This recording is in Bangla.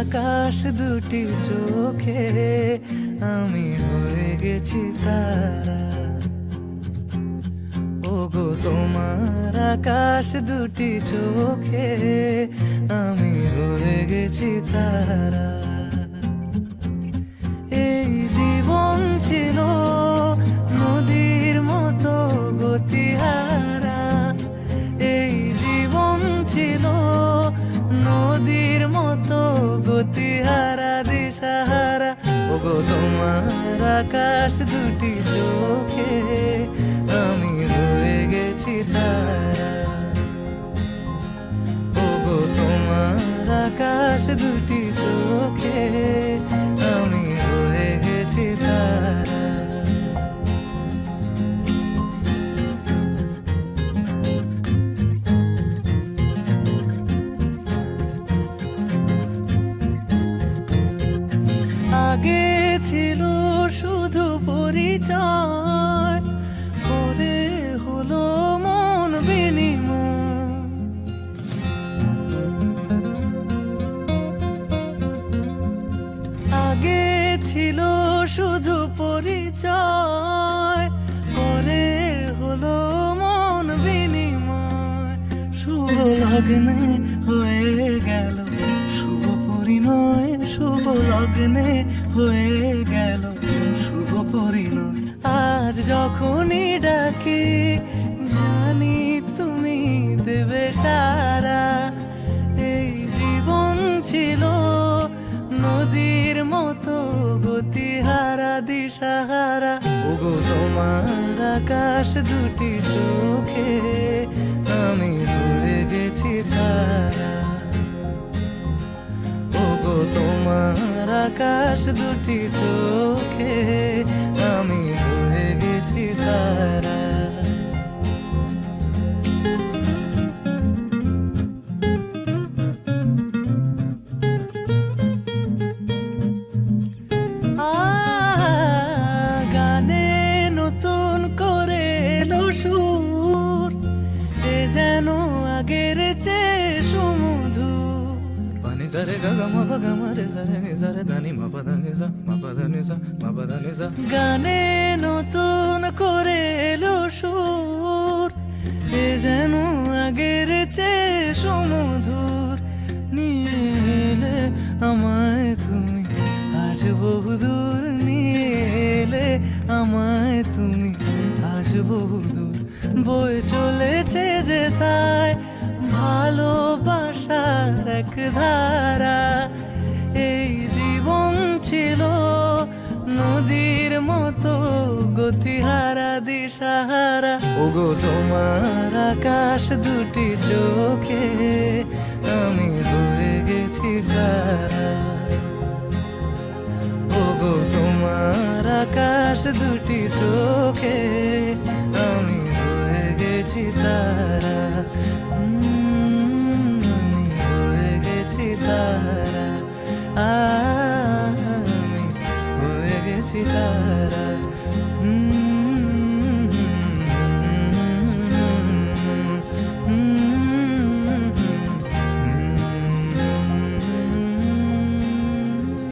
আকাশ দুটি চোখে আমি হয়ে গেছি তারা। ওগো তোমার আকাশ দুটি চোখে আমি হয়ে গেছি তারা। এই জীবন ছিল নদীর মতো গতিহারা, এই জীবন ছিল নদীর মতো গতিহারা দিশাহারা। ওগো তোমার আকাশ দুটি চোখে আমি হয়ে গেছি তারা। ওগো তোমার আকাশ দুটি চোখে আমি হয়ে গেছি তারা। আগে ছিল শুধু পরিচয়, পরে হলো মন বিনিময়। আগে ছিল শুধু পরিচয়, পরে হলো মন বিনিময়। শুভ লগ্নে হয়ে গেল শুভ পরিণয়, শুভ লগ্নে হয়ে গেল শুভ পরিণয়। আজ যখনই ডাকি জানি তুমি দেবে সারা। এই জীবন ছিল নদীর মতো গতিহারা দিশাহারা। ওগো তোমার আকাশ দুটি চোখে আমি হয়ে গেছি তারা। ওগো তোমার আকাশ দুটি চোখে আমি হয়ে গেছি তারা। গানে নতুন করে এলো সুর, এ যেন আগের চেয়ে সুমধুর। পানি সারে গা মা পা গা মা রে সা রে নি সা রে ধা নি মা পা ধা নি সা মা পা ধা নি সা মা পা ধা নি সা। গানে নতুন করে এলো সুর, এ যেন আগের চেয়ে সুমধুর। নিয়ে এলে আমায় তুমি আজ বহুদূর, নিয়ে এলে আমায় তুমি আজ বহুদূর। বয়ে চলেছে যে তাই ভালোবাসার এক ধারা। এই জীবন ছিল নদীর মতো গতিহারা দিশাহারা। ওগো তোমার আকাশ দুটি চোখে আমি হয়ে গেছি তারা। ওগো তোমার আকাশ দুটি চোখে আমি হয়ে গেছি তারা। আমি হয়ে গেছি তারা, আমি হয়ে গেছি তারা।